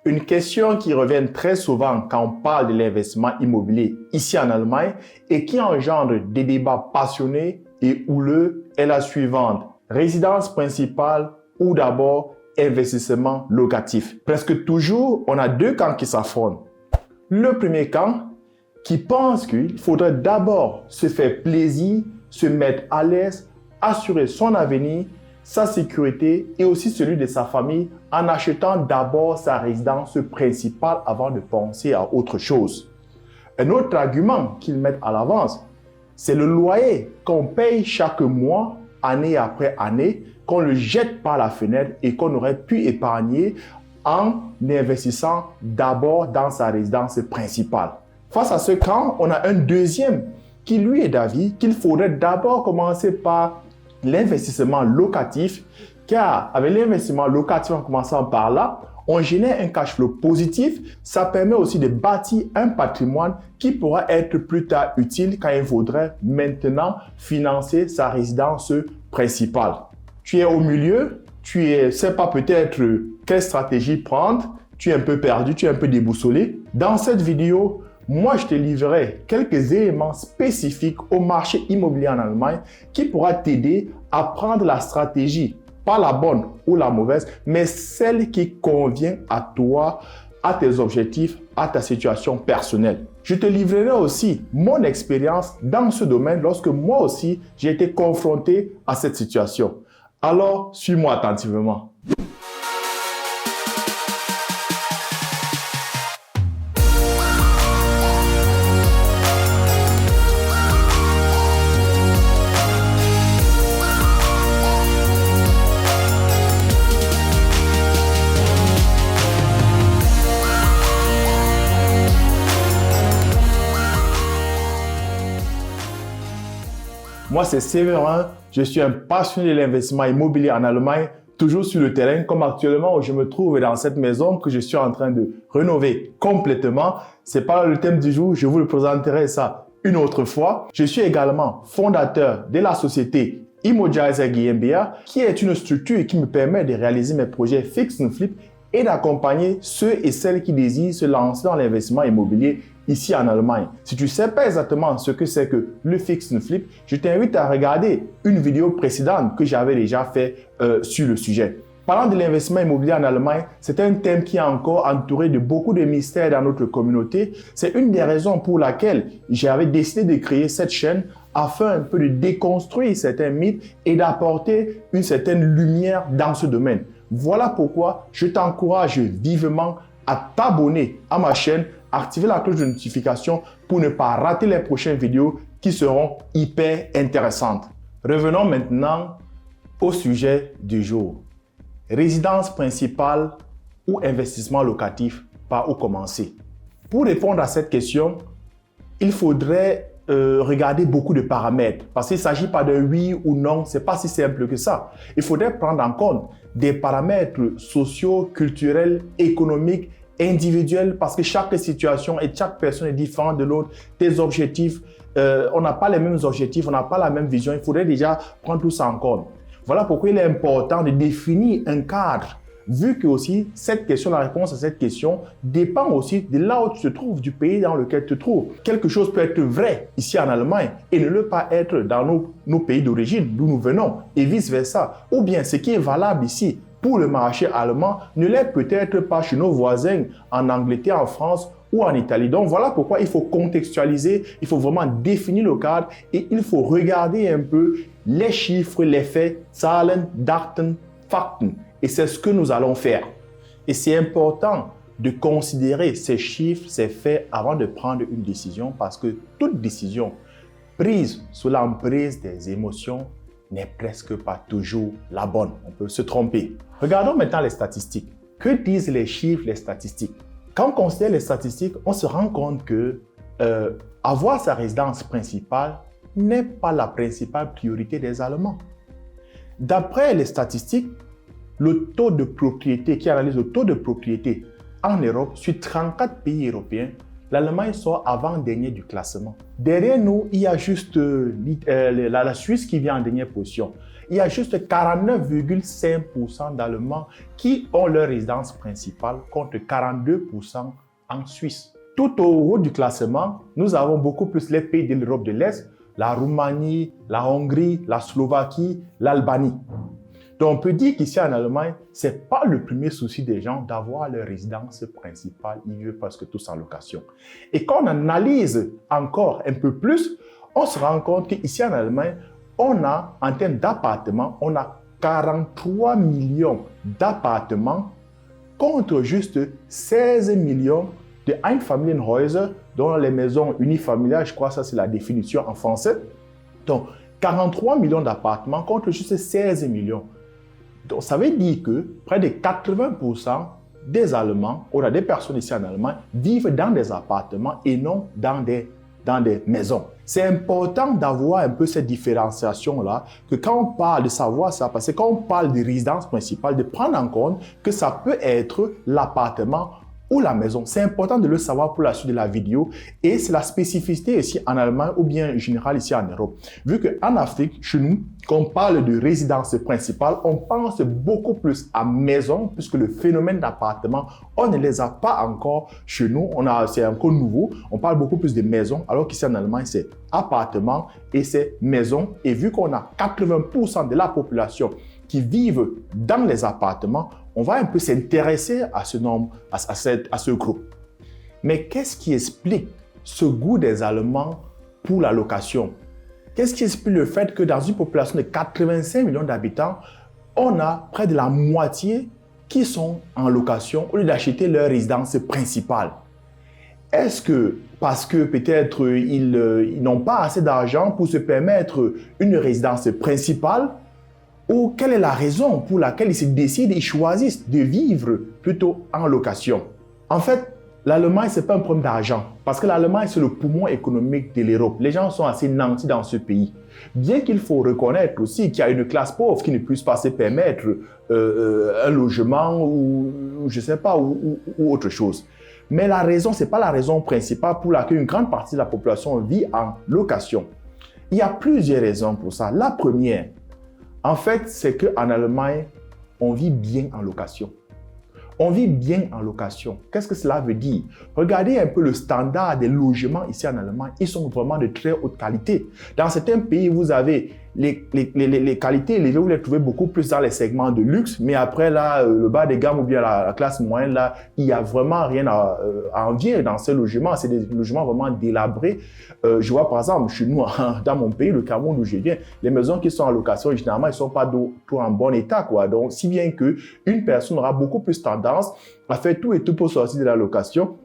Une question qui revient très souvent quand on parle de l'investissement immobilier ici en Allemagne et qui engendre des débats passionnés et houleux est la suivante. Résidence principale ou d'abord investissement locatif. Presque toujours, on a deux camps qui s'affrontent. Le premier camp qui pense qu'il faudrait d'abord se faire plaisir, se mettre à l'aise, assurer son avenir, sa sécurité et aussi celui de sa famille en achetant d'abord sa résidence principale avant de penser à autre chose. Un autre argument qu'ils mettent à l'avance, c'est le loyer qu'on paye chaque mois, année après année, qu'on le jette par la fenêtre et qu'on aurait pu épargner en investissant d'abord dans sa résidence principale. Face à ce camp, on a un deuxième qui lui est d'avis qu'il faudrait d'abord commencer par l'investissement locatif, car avec l'investissement locatif, en commençant par là, on génère un cash flow positif. Ça permet aussi de bâtir un patrimoine qui pourra être plus tard utile quand il faudrait maintenant financer sa résidence principale. Tu es au milieu, tu ne sais pas peut-être quelle stratégie prendre, tu es un peu perdu, tu es un peu déboussolé. Dans cette vidéo, moi, je te livrerai quelques éléments spécifiques au marché immobilier en Allemagne qui pourra t'aider à prendre la stratégie, pas la bonne ou la mauvaise, mais celle qui convient à toi, à tes objectifs, à ta situation personnelle. Je te livrerai aussi mon expérience dans ce domaine lorsque moi aussi, j'ai été confronté à cette situation. Alors, suis-moi attentivement. Moi, c'est Séverin. Je suis un passionné de l'investissement immobilier en Allemagne, toujours sur le terrain, comme actuellement où je me trouve dans cette maison que je suis en train de rénover complètement. C'est pas le thème du jour, je vous le présenterai ça une autre fois. Je suis également fondateur de la société Immogizer GmbH, qui est une structure qui me permet de réaliser mes projets fix and flip et d'accompagner ceux et celles qui désirent se lancer dans l'investissement immobilier ici en Allemagne. Si tu ne sais pas exactement ce que c'est que le fix and flip, je t'invite à regarder une vidéo précédente que j'avais déjà fait sur le sujet. Parlant de l'investissement immobilier en Allemagne, c'est un thème qui est encore entouré de beaucoup de mystères dans notre communauté. C'est une des raisons pour laquelle j'avais décidé de créer cette chaîne afin un peu de déconstruire certains mythes et d'apporter une certaine lumière dans ce domaine. Voilà pourquoi je t'encourage vivement à t'abonner à ma chaîne, activer la cloche de notification pour ne pas rater les prochaines vidéos qui seront hyper intéressantes. Revenons maintenant au sujet du jour. Résidence principale ou investissement locatif, par où commencer? Pour répondre à cette question, il faudrait regarder beaucoup de paramètres parce qu'il ne s'agit pas de oui ou non, c'est pas si simple que ça. Il faudrait prendre en compte des paramètres sociaux, culturels, économiques, individuels parce que chaque situation et chaque personne est différente de l'autre. Tes objectifs, on n'a pas les mêmes objectifs, on n'a pas la même vision. Il faudrait déjà prendre tout ça en compte. Voilà pourquoi il est important de définir un cadre. Vu que aussi cette question, la réponse à cette question dépend aussi de là où tu te trouves, du pays dans lequel tu te trouves. Quelque chose peut être vrai ici en Allemagne et ne le pas être dans nos pays d'origine, d'où nous venons, et vice-versa. Ou bien ce qui est valable ici pour le marché allemand ne l'est peut-être pas chez nos voisins en Angleterre, en France ou en Italie. Donc voilà pourquoi il faut contextualiser, il faut vraiment définir le cadre et il faut regarder un peu les chiffres, les faits, Zahlen, Daten, Fakten. Et c'est ce que nous allons faire. Et c'est important de considérer ces chiffres, ces faits avant de prendre une décision parce que toute décision prise sous l'emprise des émotions n'est presque pas toujours la bonne. On peut se tromper. Regardons maintenant les statistiques. Que disent les chiffres, les statistiques? Quand on considère les statistiques, on se rend compte que avoir sa résidence principale n'est pas la principale priorité des Allemands. D'après les statistiques, le taux de propriété, qui analyse le taux de propriété en Europe, sur 34 pays européens, l'Allemagne sort avant-dernier du classement. Derrière nous, il y a juste la Suisse qui vient en dernière position. Il y a juste 49,5% d'Allemands qui ont leur résidence principale contre 42% en Suisse. Tout au haut du classement, nous avons beaucoup plus les pays de l'Europe de l'Est, la Roumanie, la Hongrie, la Slovaquie, l'Albanie. Donc, on peut dire qu'ici en Allemagne, ce n'est pas le premier souci des gens d'avoir leur résidence principale. Ils vivent presque tous en location. Et quand on analyse encore un peu plus, on se rend compte qu'ici en Allemagne, on a, en termes d'appartements, on a 43 millions d'appartements contre juste 16 millions de Einfamilienhäuser, dont les maisons unifamiliales, je crois que ça c'est la définition en français. Donc, 43 millions d'appartements contre juste 16 millions. Donc, ça veut dire que près de 80% des Allemands, ou des personnes ici en Allemagne, vivent dans des appartements et non dans des maisons. C'est important d'avoir un peu cette différenciation-là, que quand on parle de savoir ça, parce que quand on parle de résidence principale, de prendre en compte que ça peut être l'appartement ou la maison. C'est important de le savoir pour la suite de la vidéo et c'est la spécificité ici en Allemagne ou bien en général ici en Europe. Vu qu'en Afrique, chez nous, quand on parle de résidence principale, on pense beaucoup plus à maison puisque le phénomène d'appartement, on ne les a pas encore chez nous. C'est encore nouveau. On parle beaucoup plus de maisons alors qu'ici en Allemagne, c'est appartement et c'est maison. Et vu qu'on a 80% de la population qui vivent dans les appartements, on va un peu s'intéresser à ce nombre, à ce groupe. Mais qu'est-ce qui explique ce goût des Allemands pour la location? Qu'est-ce qui explique le fait que dans une population de 85 millions d'habitants, on a près de la moitié qui sont en location au lieu d'acheter leur résidence principale? Est-ce que parce que peut-être ils n'ont pas assez d'argent pour se permettre une résidence principale? Ou quelle est la raison pour laquelle ils se décident et choisissent de vivre plutôt en location? En fait, l'Allemagne, ce n'est pas un problème d'argent. Parce que l'Allemagne, c'est le poumon économique de l'Europe. Les gens sont assez nantis dans ce pays. Bien qu'il faut reconnaître aussi qu'il y a une classe pauvre qui ne puisse pas se permettre un logement ou je ne sais pas, ou autre chose. Mais la raison, ce n'est pas la raison principale pour laquelle une grande partie de la population vit en location. Il y a plusieurs raisons pour ça. La première, en fait, c'est qu'en Allemagne, on vit bien en location. On vit bien en location. Qu'est-ce que cela veut dire? Regardez un peu le standard des logements ici en Allemagne. Ils sont vraiment de très haute qualité. Dans certains pays, vous avez les qualités élevées, vous les trouvez beaucoup plus dans les segments de luxe. Mais après, là, le bas des gammes ou bien la classe moyenne, là, il n'y a vraiment rien à envier dans ces logements. C'est des logements vraiment délabrés. Je vois par exemple, chez nous, dans mon pays, le Cameroun d'où je viens, les maisons qui sont en location, généralement, elles ne sont pas tout en bon état, quoi. Donc, si bien qu'une personne aura beaucoup plus tendance à faire tout et tout pour sortir de la location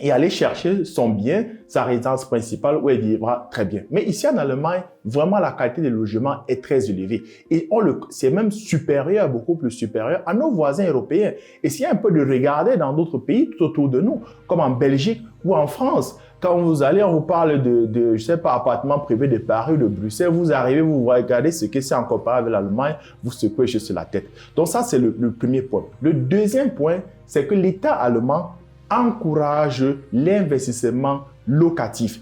et aller chercher son bien, sa résidence principale où elle vivra très bien. Mais ici en Allemagne, vraiment la qualité des logements est très élevée. Et c'est même supérieur, beaucoup plus supérieur à nos voisins européens. Et s'il y a un peu de regarder dans d'autres pays tout autour de nous, comme en Belgique ou en France, quand vous allez, on vous parle je sais pas, appartements privés de Paris ou de Bruxelles, vous arrivez, vous regardez ce que c'est en comparaison avec l'Allemagne, vous secouez juste la tête. Donc ça, c'est le premier point. Le deuxième point, c'est que l'État allemand encourage l'investissement locatif.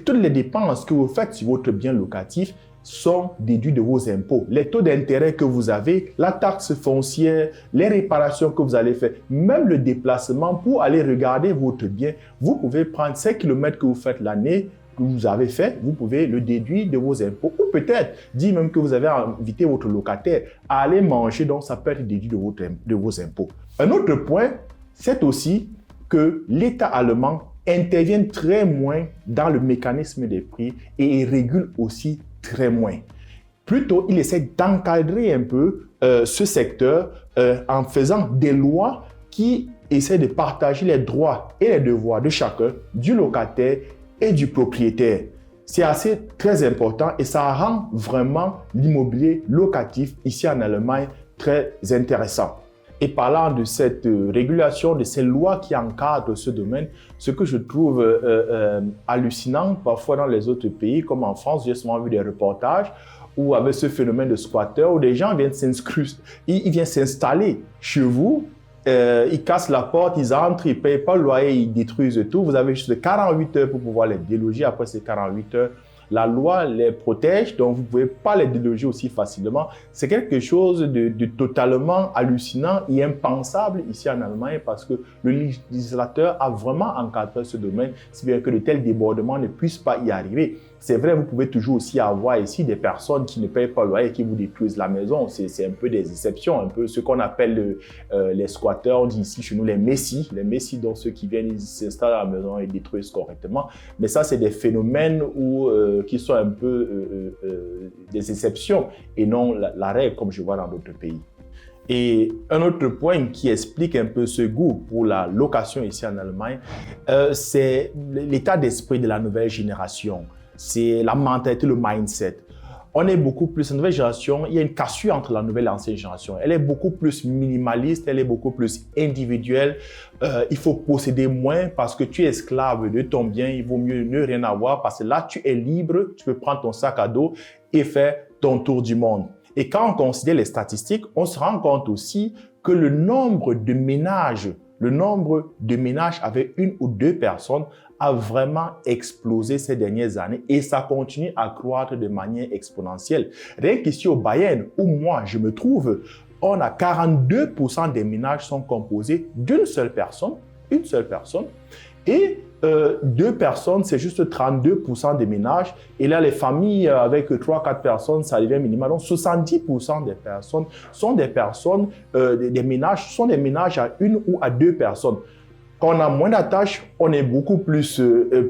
Toutes les dépenses que vous faites sur votre bien locatif sont déduites de vos impôts. Les taux d'intérêt que vous avez, la taxe foncière, les réparations que vous allez faire, même le déplacement pour aller regarder votre bien, vous pouvez prendre 5 km que vous faites l'année que vous avez fait, vous pouvez le déduire de vos impôts. Ou peut-être dire même que vous avez invité votre locataire à aller manger, donc ça peut être déduit de vos impôts. Un autre point, c'est aussi que l'État allemand intervient très moins dans le mécanisme des prix et il régule aussi très moins. Plutôt, il essaie d'encadrer un peu ce secteur en faisant des lois qui essaient de partager les droits et les devoirs de chacun, du locataire et du propriétaire. C'est très important et ça rend vraiment l'immobilier locatif ici en Allemagne très intéressant. Et parlant de cette régulation, de ces lois qui encadrent ce domaine, ce que je trouve hallucinant parfois dans les autres pays, comme en France, j'ai souvent vu des reportages où avec ce phénomène de squatter, où des gens viennent s'installer chez vous, ils cassent la porte, ils entrent, ils ne payent pas le loyer, ils détruisent tout. Vous avez juste 48 heures pour pouvoir les déloger. Après ces 48 heures, La loi les protège, donc vous ne pouvez pas les déloger aussi facilement. C'est quelque chose de totalement hallucinant et impensable ici en Allemagne parce que le législateur a vraiment encadré ce domaine, si bien que de tels débordements ne puissent pas y arriver. C'est vrai, vous pouvez toujours aussi avoir ici des personnes qui ne payent pas le loyer et qui vous détruisent la maison. C'est un peu des exceptions, un peu ce qu'on appelle les squatteurs, on dit ici chez nous les messies. Les messies, donc ceux qui viennent s'installent à la maison et détruisent correctement. Mais ça, c'est des phénomènes qui sont un peu des exceptions et non la règle comme je vois dans d'autres pays. Et un autre point qui explique un peu ce goût pour la location ici en Allemagne, c'est l'état d'esprit de la nouvelle génération. C'est la mentalité, le mindset. On est beaucoup plus, la nouvelle génération, il y a une cassure entre la nouvelle et l'ancienne génération. Elle est beaucoup plus minimaliste, elle est beaucoup plus individuelle. Il faut posséder moins parce que tu es esclave de ton bien. Il vaut mieux ne rien avoir parce que là, tu es libre, tu peux prendre ton sac à dos et faire ton tour du monde. Et quand on considère les statistiques, on se rend compte aussi que le nombre de ménages avec une ou deux personnes a vraiment explosé ces dernières années et ça continue à croître de manière exponentielle. Rien qu'ici au Bayern, où moi je me trouve, on a 42% des ménages sont composés d'une seule personne, une seule personne, et deux personnes, c'est juste 32% des ménages. Et là, les familles avec 3-4 personnes, ça devient minimal. Donc, 70% des personnes sont des personnes, des ménages, sont des ménages à une ou à deux personnes. Quand on a moins d'attaches, on est beaucoup plus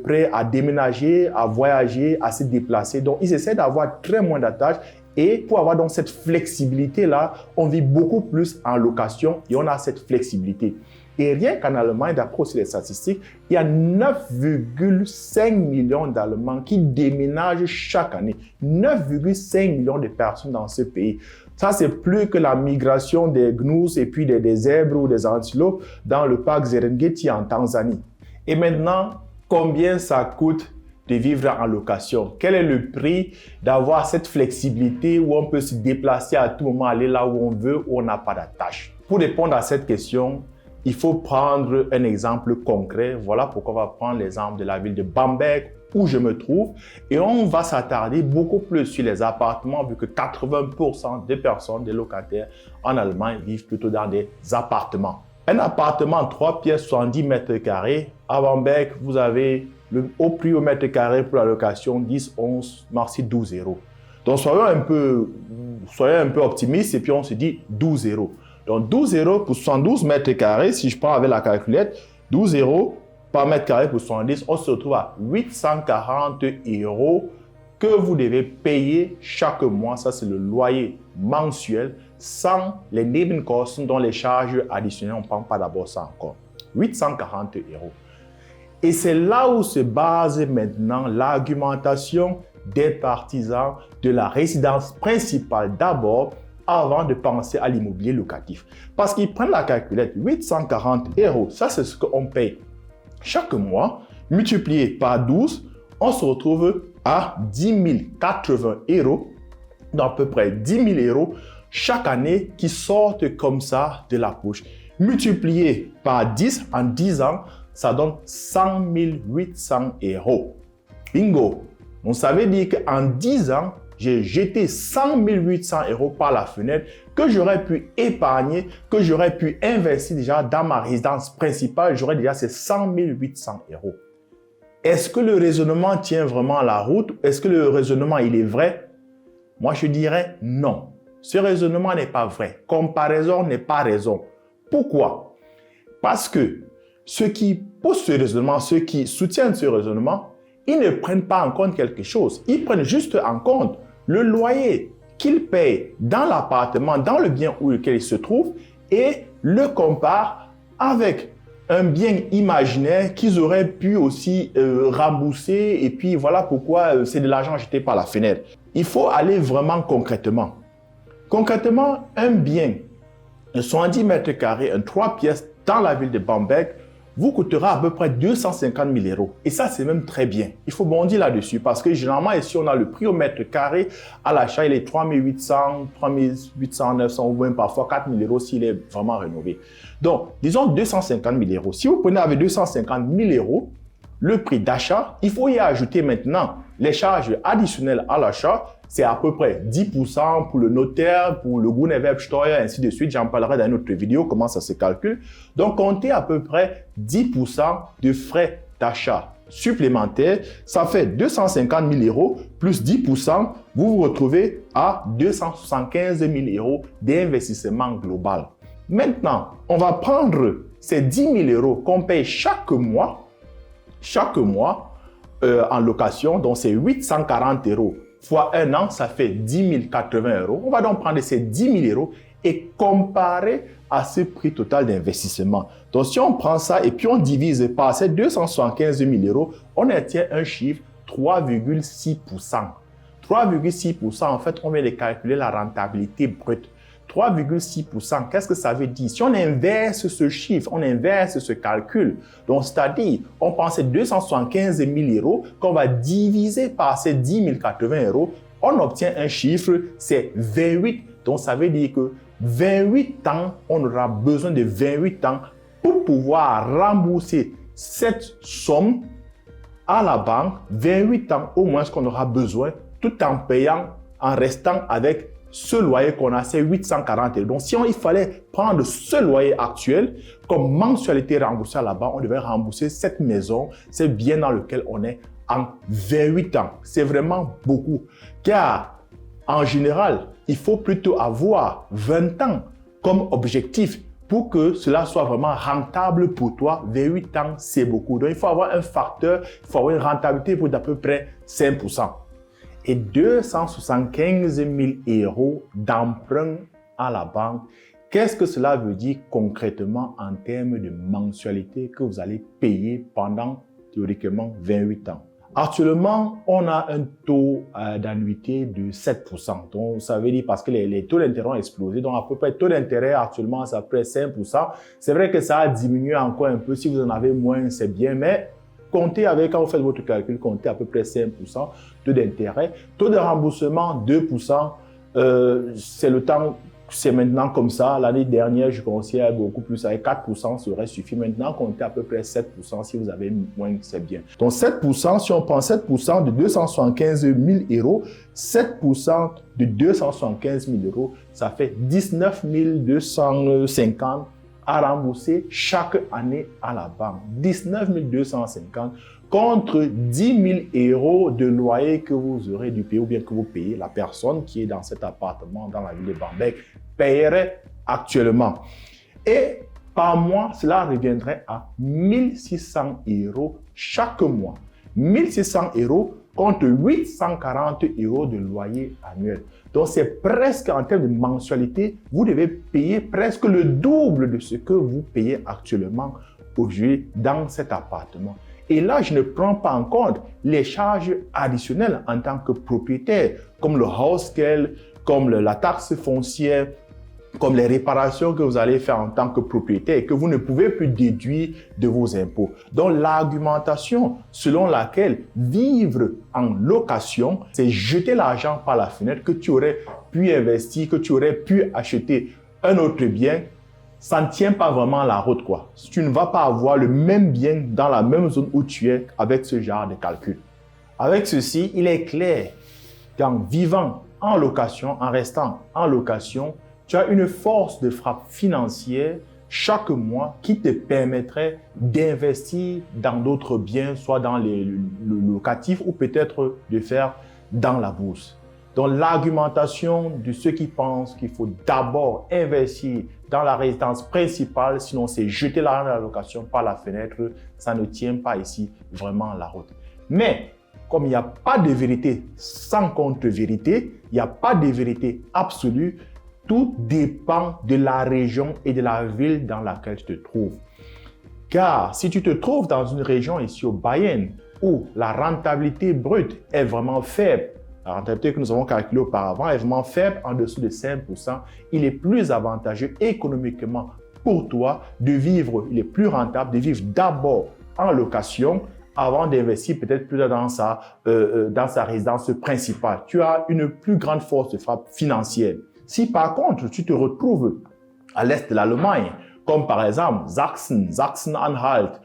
prêt à déménager, à voyager, à se déplacer. Donc, ils essaient d'avoir très moins d'attaches. Et pour avoir donc cette flexibilité-là, on vit beaucoup plus en location et on a cette flexibilité. Et rien qu'en Allemagne, d'après aussi les statistiques, il y a 9,5 millions d'Allemands qui déménagent chaque année. 9,5 millions de personnes dans ce pays. Ça, c'est plus que la migration des gnous et puis des zèbres ou des antilopes dans le parc Serengeti en Tanzanie. Et maintenant, combien ça coûte de vivre en location? Quel est le prix d'avoir cette flexibilité où on peut se déplacer à tout moment, aller là où on veut, où on n'a pas d'attache? Pour répondre à cette question, il faut prendre un exemple concret. Voilà pourquoi on va prendre l'exemple de la ville de Bamberg où je me trouve et on va s'attarder beaucoup plus sur les appartements vu que 80% des personnes, des locataires en Allemagne vivent plutôt dans des appartements. Un appartement 3 pièces 70 mètres carrés à Bamberg, vous avez au prix au mètre carré pour la location 10, 11, merci 12 euros. Donc soyons un peu optimistes et puis on se dit 12 euros. Donc 12 euros pour 72 mètres carrés, si je prends avec la calculette, 12 euros par mètre carré pour 70, on se retrouve à 840 euros que vous devez payer chaque mois. Ça, c'est le loyer mensuel sans les Nebenkosten, dont les charges additionnelles, on ne prend pas d'abord ça encore. 840 euros. Et c'est là où se base maintenant l'argumentation des partisans de la résidence principale d'abord, avant de penser à l'immobilier locatif. Parce qu'ils prennent la calculette, 840 euros, ça c'est ce qu'on paye chaque mois, multiplié par 12, on se retrouve à 10 080 euros, donc à peu près 10 000 euros chaque année qui sortent comme ça de la poche. Multiplié par 10 en 10 ans, ça donne 100 800 euros. Bingo! Donc ça veut dire qu'en 10 ans, j'ai jeté 100 800 euros par la fenêtre que j'aurais pu épargner, que j'aurais pu investir déjà dans ma résidence principale. J'aurais déjà ces 100 800 euros. Est-ce que le raisonnement tient vraiment la route? Est-ce que le raisonnement, il est vrai? Moi, je dirais non. Ce raisonnement n'est pas vrai. Comparaison n'est pas raison. Pourquoi? Parce que ceux qui posent ce raisonnement, ceux qui soutiennent ce raisonnement, ils ne prennent pas en compte quelque chose. Ils prennent juste en compte le loyer qu'ils payent dans l'appartement, dans le bien où lequel ils se trouvent et le comparent avec un bien imaginaire qu'ils auraient pu aussi rembourser et puis voilà pourquoi c'est de l'argent jeté par la fenêtre. Il faut aller vraiment concrètement. Concrètement, un bien de 70 mètres carrés, un 3 pièces dans la ville de Bamberg vous coûtera à peu près 250 000 euros. Et ça, c'est même très bien. Il faut bondir là-dessus parce que généralement, ici, on a le prix au mètre carré. À l'achat, il est 3 800, 3 800, 900 ou même parfois 4 000 euros s'il est vraiment rénové. Donc, disons 250 000 euros. Si vous prenez avec 250 000 euros le prix d'achat, il faut y ajouter maintenant Les charges additionnelles à l'achat, c'est à peu près 10% pour le notaire, pour le Grunderwerbsteuer, ainsi de suite. J'en parlerai dans une autre vidéo, comment ça se calcule. Donc, comptez à peu près 10% de frais d'achat supplémentaires. Ça fait 250 000 euros plus 10%. Vous vous retrouvez à 275 000 euros d'investissement global. Maintenant, on va prendre ces 10 000 euros qu'on paye chaque mois en location, donc c'est 840 euros fois un an, ça fait 10 080 euros. On va donc prendre ces 10 000 euros et comparer à ce prix total d'investissement. Donc, si on prend ça et puis on divise par ces 275 000 euros, on obtient un chiffre 3,6%. 3,6%, en fait, on vient de calculer la rentabilité brute. 3,6%, qu'est-ce que ça veut dire? Si on inverse ce chiffre, on inverse ce calcul, donc c'est-à-dire, on prend ces 275 000 euros qu'on va diviser par ces 10 080 euros, on obtient un chiffre, c'est 28. Donc ça veut dire que 28 ans, on aura besoin de 28 ans pour pouvoir rembourser cette somme à la banque, 28 ans au moins ce qu'on aura besoin, tout en payant, en restant avec ce loyer qu'on a, c'est 840 euros. Donc, si il fallait prendre ce loyer actuel comme mensualité remboursée à la banque, on devait rembourser cette maison, c'est bien dans lequel on est en 28 ans. C'est vraiment beaucoup. Car, en général, il faut plutôt avoir 20 ans comme objectif pour que cela soit vraiment rentable pour toi. 28 ans, c'est beaucoup. Donc, il faut avoir un facteur, il faut avoir une rentabilité pour d'à peu près 5%. Et 275 000 euros d'emprunt à la banque. Qu'est-ce que cela veut dire concrètement en termes de mensualité que vous allez payer pendant théoriquement 28 ans? Actuellement, on a un taux d'annuité de 7%. Donc, ça veut dire parce que les taux d'intérêt ont explosé. Donc, à peu près, le taux d'intérêt actuellement, c'est à peu près 5%. C'est vrai que ça a diminué encore un peu. Si vous en avez moins, c'est bien, mais comptez avec, quand vous faites votre calcul, comptez à peu près 5% taux d'intérêt. Taux de remboursement, 2%. C'est le temps, c'est maintenant comme ça. L'année dernière, je conseillais beaucoup plus, avec 4%, ça aurait suffi. Maintenant, comptez à peu près 7%. Si vous avez moins, c'est bien. Donc 7%, si on prend 7% de 275 000 euros, 7% de 275 000 euros, ça fait 19 250 à rembourser chaque année à la banque. 19 250 contre 10 000 euros de loyer que vous aurez dû payer ou bien que vous payez. La personne qui est dans cet appartement dans la ville de Bamberg paierait actuellement. Et par mois, cela reviendrait à 1 600 euros chaque mois. 1 600 euros contre 840 euros de loyer annuel. Donc, c'est presque en termes de mensualité, vous devez payer presque le double de ce que vous payez actuellement aujourd'hui dans cet appartement. Et là, je ne prends pas en compte les charges additionnelles en tant que propriétaire, comme le Hausgeld, comme la taxe foncière, comme les réparations que vous allez faire en tant que propriétaire et que vous ne pouvez plus déduire de vos impôts. Donc, l'argumentation selon laquelle vivre en location, c'est jeter l'argent par la fenêtre que tu aurais pu investir, que tu aurais pu acheter un autre bien, ça ne tient pas vraiment la route, quoi. Tu ne vas pas avoir le même bien dans la même zone où tu es avec ce genre de calcul. Avec ceci, il est clair qu'en vivant en location, en restant en location, tu as une force de frappe financière chaque mois qui te permettrait d'investir dans d'autres biens, soit dans le locatif ou peut-être de faire dans la bourse. Donc, l'argumentation de ceux qui pensent qu'il faut d'abord investir dans la résidence principale, sinon c'est jeter l'argent de la location par la fenêtre, ça ne tient pas ici vraiment la route. Mais, comme il n'y a pas de vérité sans contre-vérité, il n'y a pas de vérité absolue, tout dépend de la région et de la ville dans laquelle tu te trouves. Car si tu te trouves dans une région ici au Bayern où la rentabilité brute est vraiment faible, la rentabilité que nous avons calculée auparavant est vraiment faible, en dessous de 5%, il est plus avantageux économiquement pour toi de vivre, il est plus rentable de vivre d'abord en location avant d'investir peut-être plus dans sa résidence principale. Tu as une plus grande force de frappe financière. Si par contre, tu te retrouves à l'est de l'Allemagne, comme par exemple Sachsen, Sachsen-Anhalt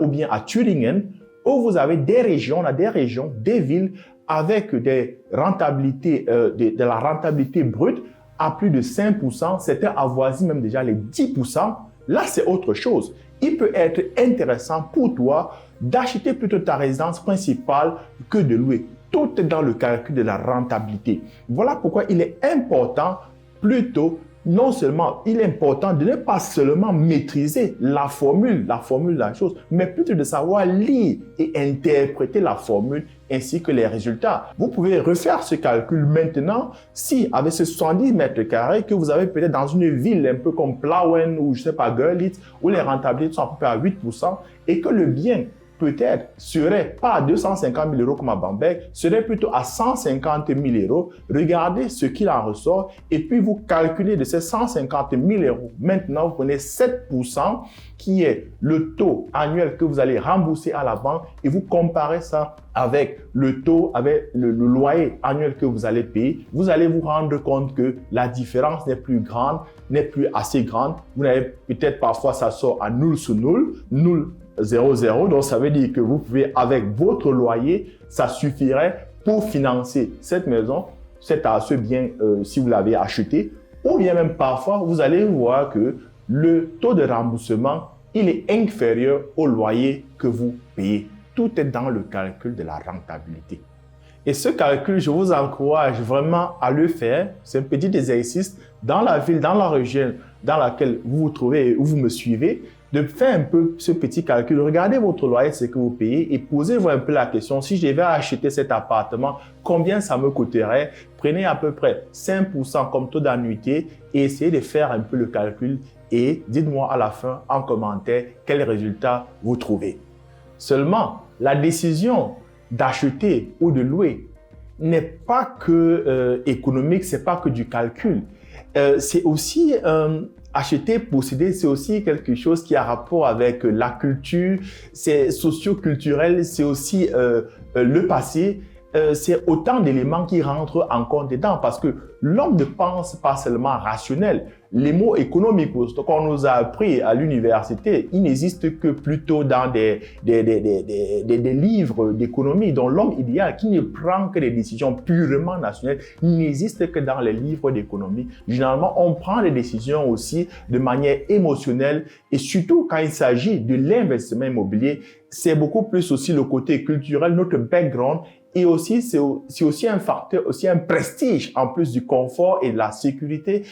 ou bien à Thüringen, où vous avez des régions, des villes avec des rentabilités, de la rentabilité brute à plus de 5%, certains avoisinent même déjà les 10%. Là, c'est autre chose. Il peut être intéressant pour toi d'acheter plutôt ta résidence principale que de louer. Tout est dans le calcul de la rentabilité. Voilà pourquoi il est important plutôt, non seulement il est important de ne pas seulement maîtriser la formule de la chose, mais plutôt de savoir lire et interpréter la formule ainsi que les résultats. Vous pouvez refaire ce calcul maintenant si, avec ce 70 mètres carrés que vous avez peut-être dans une ville un peu comme Plauen ou je sais pas, Görlitz, où les rentabilités sont à peu près à 8% et que le bien peut-être serait pas à 250 000 euros comme à Bamberg, serait plutôt à 150 000 euros. Regardez ce qu'il en ressort et puis vous calculez de ces 150 000 euros. Maintenant, vous prenez 7% qui est le taux annuel que vous allez rembourser à la banque et vous comparez ça avec le taux, avec le loyer annuel que vous allez payer. Vous allez vous rendre compte que la différence n'est plus grande, n'est plus assez grande. Vous n'avez peut-être parfois ça sort à nul sur nul, 0,0, donc ça veut dire que vous pouvez, avec votre loyer, ça suffirait pour financer cette maison, ce bien si vous l'avez acheté, ou bien même parfois, vous allez voir que le taux de remboursement, il est inférieur au loyer que vous payez. Tout est dans le calcul de la rentabilité. Et ce calcul, je vous encourage vraiment à le faire. C'est un petit exercice dans la ville, dans la région dans laquelle vous vous trouvez et où vous me suivez, de faire un peu ce petit calcul. Regardez votre loyer, ce que vous payez et posez-vous un peu la question, si je vais acheter cet appartement, combien ça me coûterait? Prenez à peu près 5% comme taux d'annuité et essayez de faire un peu le calcul et dites-moi à la fin en commentaire quel résultat vous trouvez. Seulement, la décision d'acheter ou de louer n'est pas que économique, c'est pas que du calcul. C'est aussi acheter, posséder, c'est aussi quelque chose qui a rapport avec la culture, c'est socio-culturel, c'est aussi le passé. C'est autant d'éléments qui rentrent en compte dedans parce que l'homme ne pense pas seulement rationnel. Les mots économiques qu'on nous a appris à l'université, ils n'existent que plutôt dans des livres d'économie. Donc l'homme idéal qui ne prend que des décisions purement nationales n'existe que dans les livres d'économie. Généralement, on prend des décisions aussi de manière émotionnelle et surtout quand il s'agit de l'investissement immobilier, c'est beaucoup plus aussi le côté culturel, notre background. Et aussi, c'est aussi un facteur, aussi un prestige en plus du confort et de la sécurité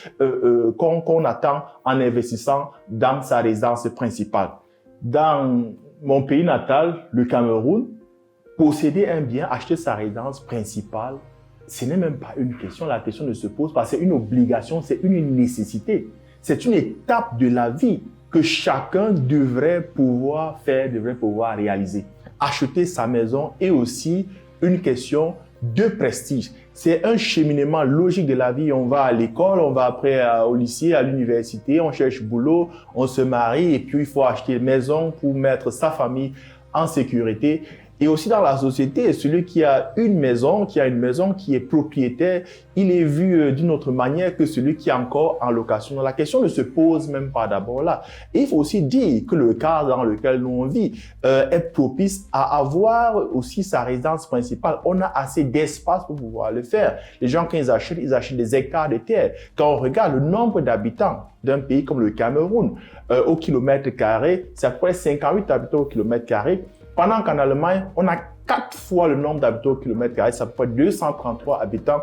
qu'on attend en investissant dans sa résidence principale. Dans mon pays natal, le Cameroun, posséder un bien, acheter sa résidence principale, ce n'est même pas une question. La question ne se pose pas. C'est une obligation, c'est une nécessité. C'est une étape de la vie que chacun devrait pouvoir faire, devrait pouvoir réaliser. Acheter sa maison est aussi une question de prestige. C'est un cheminement logique de la vie. On va à l'école, on va après au lycée, à l'université, on cherche boulot, on se marie et puis il faut acheter une maison pour mettre sa famille en sécurité. Et aussi dans la société, celui qui a une maison qui est propriétaire, il est vu d'une autre manière que celui qui est encore en location. Donc, la question ne se pose même pas d'abord là. Et il faut aussi dire que le cadre dans lequel nous on vit est propice à avoir aussi sa résidence principale. On a assez d'espace pour pouvoir le faire. Les gens, quand ils achètent des hectares de terre. Quand on regarde le nombre d'habitants d'un pays comme le Cameroun, au kilomètre carré, c'est à peu près 58 habitants au kilomètre carré. Pendant qu'en Allemagne, on a 4 fois le nombre d'habitants au kilomètre carré, ça peut être 233 habitants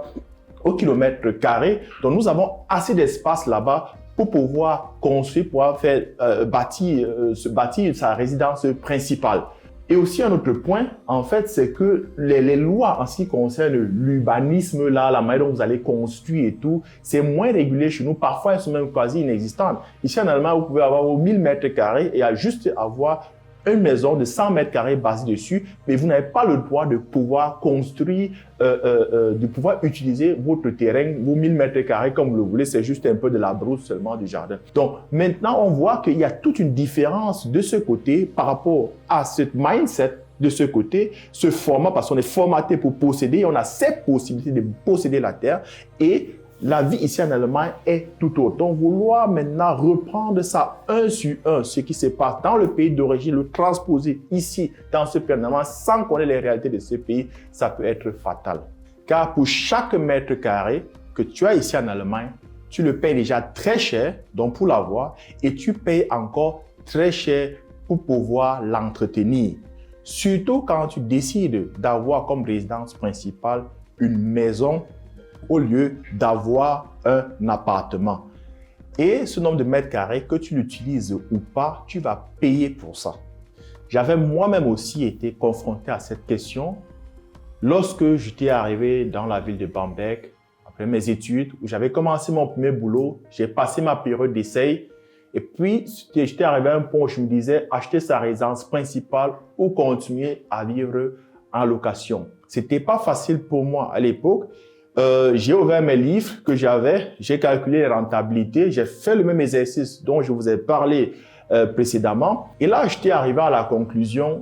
au kilomètre carré. Donc, nous avons assez d'espace là-bas pour pouvoir construire, pouvoir faire bâtir sa résidence principale. Et aussi un autre point, en fait, c'est que les lois en ce qui concerne l'urbanisme, là, la manière dont vous allez construire et tout, c'est moins régulé chez nous. Parfois, elles sont même quasi inexistantes. Ici en Allemagne, vous pouvez avoir 1000 mètres carrés et juste avoir une maison de 100 mètres carrés basée dessus, mais vous n'avez pas le droit de pouvoir construire, de pouvoir utiliser votre terrain, vos 1000 mètres carrés comme vous le voulez, c'est juste un peu de la brousse seulement du jardin. Donc maintenant, on voit qu'il y a toute une différence de ce côté par rapport à ce mindset de ce côté, ce format, parce qu'on est formaté pour posséder, on a cette possibilité de posséder la terre et la vie ici en Allemagne est tout autre. Donc, vouloir maintenant reprendre ça un sur un, ce qui se passe dans le pays d'origine, le transposer ici, dans ce pays en Allemagne, sans connaître les réalités de ce pays, ça peut être fatal. Car pour chaque mètre carré que tu as ici en Allemagne, tu le payes déjà très cher, donc pour l'avoir, et tu payes encore très cher pour pouvoir l'entretenir. Surtout quand tu décides d'avoir comme résidence principale une maison au lieu d'avoir un appartement. Et ce nombre de mètres carrés, que tu l'utilises ou pas, tu vas payer pour ça. J'avais moi-même aussi été confronté à cette question lorsque j'étais arrivé dans la ville de Bamberg, après mes études, où j'avais commencé mon premier boulot, j'ai passé ma période d'essai. Et puis, j'étais arrivé à un point où je me disais acheter sa résidence principale ou continuer à vivre en location. C'était pas facile pour moi à l'époque. J'ai ouvert mes livres que j'avais, j'ai calculé les rentabilités, j'ai fait le même exercice dont je vous ai parlé précédemment. Et là, j'étais arrivé à la conclusion,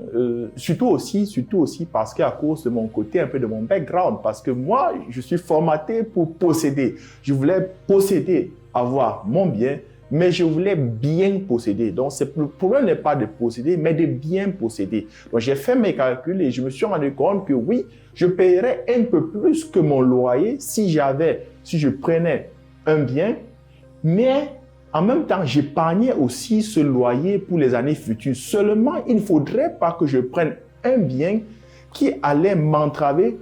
surtout aussi parce qu'à cause de mon côté, un peu de mon background, parce que moi, je suis formaté pour posséder. Je voulais posséder, avoir mon bien, mais je voulais bien posséder. Donc, le problème n'est pas de posséder, mais de bien posséder. Donc, j'ai fait mes calculs et je me suis rendu compte que oui, je paierais un peu plus que mon loyer si je prenais un bien, mais en même temps, j'épargnais aussi ce loyer pour les années futures. Seulement, il ne faudrait pas que je prenne un bien qui allait entraver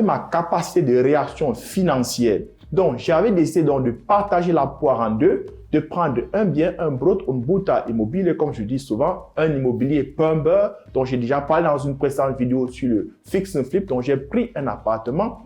ma capacité de réaction financière. Donc, j'avais décidé donc de partager la poire en deux, de prendre un bien, un brut, une buta immobilier, comme je dis souvent, un immobilier pumper, dont j'ai déjà parlé dans une précédente vidéo sur le fix and flip. Donc, j'ai pris un appartement,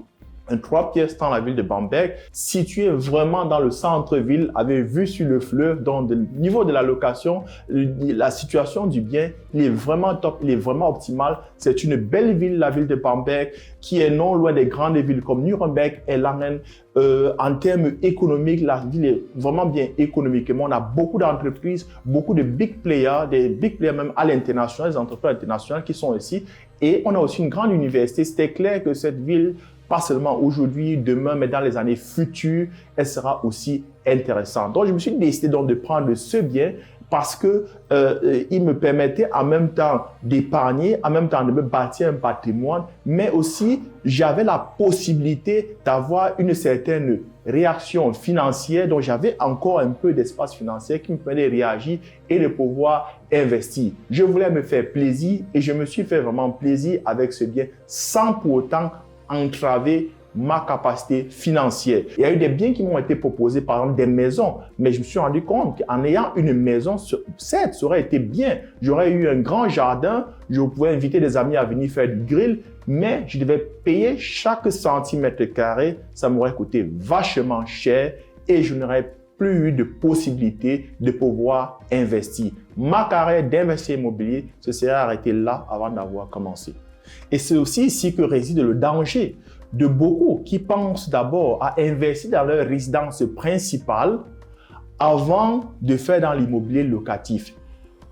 un 3 pièces dans la ville de Bamberg, situé vraiment dans le centre-ville, avec vue sur le fleuve. Donc, au niveau de la location, la situation du bien, il est vraiment top, il est vraiment optimal. C'est une belle ville, la ville de Bamberg, qui est non loin des grandes villes comme Nuremberg et Langen. En termes économiques, la ville est vraiment bien économiquement. On a beaucoup d'entreprises, beaucoup de big players, des big players même à l'international, des entreprises internationales qui sont ici. Et on a aussi une grande université. C'était clair que cette ville, pas seulement aujourd'hui, demain, mais dans les années futures, elle sera aussi intéressante. Donc, je me suis décidé donc de prendre ce bien parce que il me permettait en même temps d'épargner, en même temps de me bâtir un patrimoine, mais aussi j'avais la possibilité d'avoir une certaine réaction financière, donc j'avais encore un peu d'espace financier qui me permettait de réagir et de pouvoir investir. Je voulais me faire plaisir et je me suis fait vraiment plaisir avec ce bien sans pour autant entraver ma capacité financière. Il y a eu des biens qui m'ont été proposés, par exemple des maisons, mais je me suis rendu compte qu'en ayant une maison, certes, ça aurait été bien. J'aurais eu un grand jardin, je pouvais inviter des amis à venir faire du grill, mais je devais payer chaque centimètre carré. Ça m'aurait coûté vachement cher et je n'aurais plus eu de possibilité de pouvoir investir. Ma carrière d'investisseur immobilier se serait arrêtée là avant d'avoir commencé. Et c'est aussi ici que réside le danger de beaucoup qui pensent d'abord à investir dans leur résidence principale avant de faire dans l'immobilier locatif.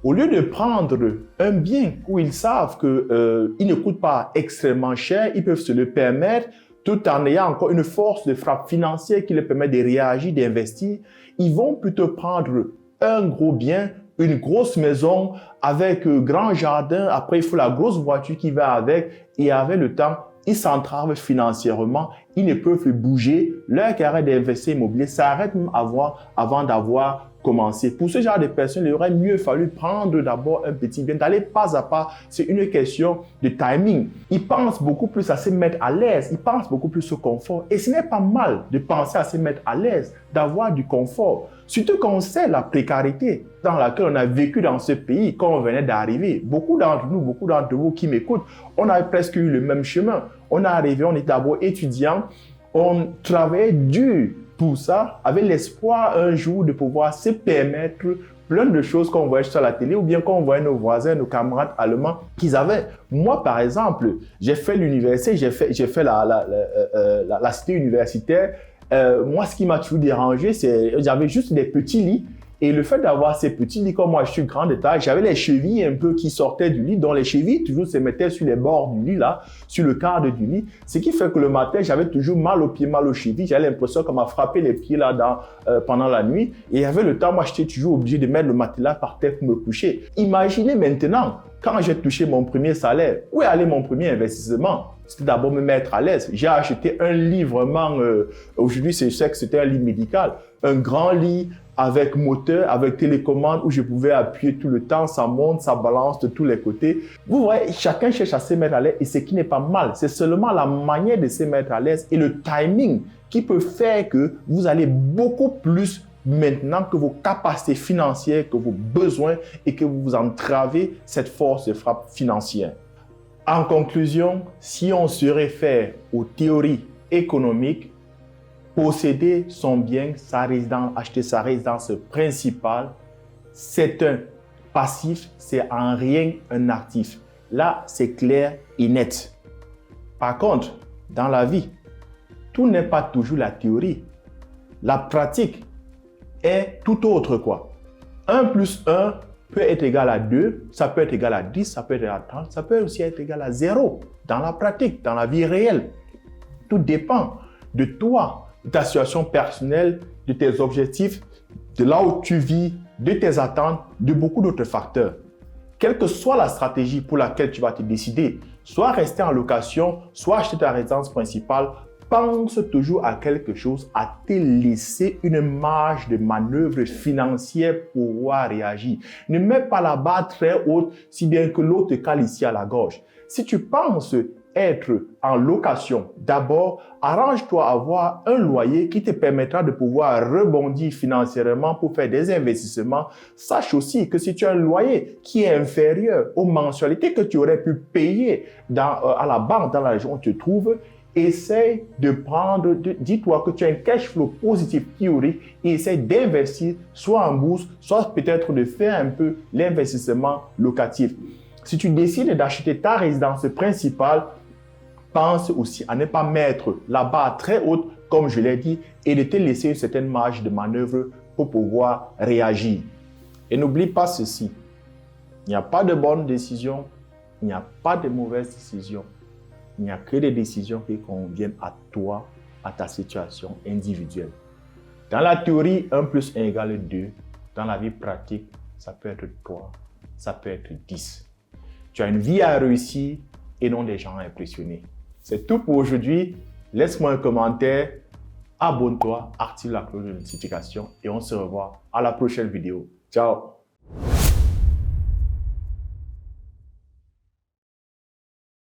Au lieu de prendre un bien où ils savent qu'il ne coûte pas extrêmement cher, ils peuvent se le permettre tout en ayant encore une force de frappe financière qui leur permet de réagir, d'investir, ils vont plutôt prendre un gros bien, une grosse maison avec grand jardin. Après, il faut la grosse voiture qui va avec et avec le temps, ils s'entravent financièrement, ils ne peuvent plus bouger. Leur carrière d'investisseur immobilier s'arrête même avant d'avoir commencé. Pour ce genre de personnes, il aurait mieux fallu prendre d'abord un petit bien, d'aller pas à pas. C'est une question de timing. Ils pensent beaucoup plus à se mettre à l'aise, ils pensent beaucoup plus au confort. Et ce n'est pas mal de penser à se mettre à l'aise, d'avoir du confort. Surtout quand on sait la précarité dans laquelle on a vécu dans ce pays quand on venait d'arriver. Beaucoup d'entre nous, beaucoup d'entre vous qui m'écoutent, on a presque eu le même chemin. On est arrivé, on était d'abord étudiant, on travaillait dur pour ça, avec l'espoir un jour de pouvoir se permettre plein de choses qu'on voyait sur la télé ou bien qu'on voyait nos voisins, nos camarades allemands qu'ils avaient. Moi, par exemple, j'ai fait l'université, j'ai fait la cité universitaire. Moi, ce qui m'a toujours dérangé, c'est j'avais juste des petits lits Et le fait d'avoir ces petits lits, comme moi, je suis grand de taille, j'avais les chevilles un peu qui sortaient du lit, dont les chevilles toujours se mettaient sur les bords du lit, là, sur le cadre du lit. Ce qui fait que le matin, j'avais toujours mal aux pieds, mal aux chevilles. J'avais l'impression qu'on m'a frappé les pieds là pendant la nuit. Et il y avait le temps, moi, j'étais toujours obligé de mettre le matelas par terre pour me coucher. Imaginez maintenant, quand j'ai touché mon premier salaire, où est allé mon premier investissement? C'était d'abord me mettre à l'aise. J'ai acheté un lit vraiment, aujourd'hui, je sais que c'était un lit médical, un grand lit avec moteur, avec télécommande où je pouvais appuyer tout le temps, ça monte, ça balance de tous les côtés. Vous voyez, chacun cherche à se mettre à l'aise et ce qui n'est pas mal, c'est seulement la manière de se mettre à l'aise et le timing qui peut faire que vous allez beaucoup plus maintenant que vos capacités financières, que vos besoins et que vous entravez cette force de frappe financière. En conclusion, si on se réfère aux théories économiques, posséder son bien, sa résidence, acheter sa résidence principale, c'est un passif, c'est en rien un actif. Là, c'est clair et net. Par contre, dans la vie, tout n'est pas toujours la théorie. La pratique est tout autre quoi. 1 plus 1 peut être égal à 2, ça peut être égal à 10, ça peut être égal à 30, ça peut aussi être égal à 0 dans la pratique, dans la vie réelle. Tout dépend de toi, de ta situation personnelle, de tes objectifs, de là où tu vis, de tes attentes, de beaucoup d'autres facteurs. Quelle que soit la stratégie pour laquelle tu vas te décider, soit rester en location, soit acheter ta résidence principale, pense toujours à quelque chose, à te laisser une marge de manœuvre financière pour pouvoir réagir. Ne mets pas la barre très haute si bien que l'autre te cale ici à la gorge. Si tu penses être en location, d'abord, arrange-toi à avoir un loyer qui te permettra de pouvoir rebondir financièrement pour faire des investissements. Sache aussi que si tu as un loyer qui est inférieur aux mensualités que tu aurais pu payer à la banque dans la région où tu te trouves, essaye de prendre, dis-toi que tu as un cash flow positif théorique et essaye d'investir soit en bourse, soit peut-être de faire un peu l'investissement locatif. Si tu décides d'acheter ta résidence principale, pense aussi à ne pas mettre la barre très haute, comme je l'ai dit, et de te laisser une certaine marge de manœuvre pour pouvoir réagir. Et n'oublie pas ceci, il n'y a pas de bonne décision, il n'y a pas de mauvaise décision. Il n'y a que des décisions qui conviennent à toi, à ta situation individuelle. Dans la théorie, 1 plus 1 égale 2. Dans la vie pratique, ça peut être 3, ça peut être 10. Tu as une vie à réussir et non des gens à impressionner. C'est tout pour aujourd'hui. Laisse-moi un commentaire, abonne-toi, active la cloche de notification et on se revoit à la prochaine vidéo. Ciao!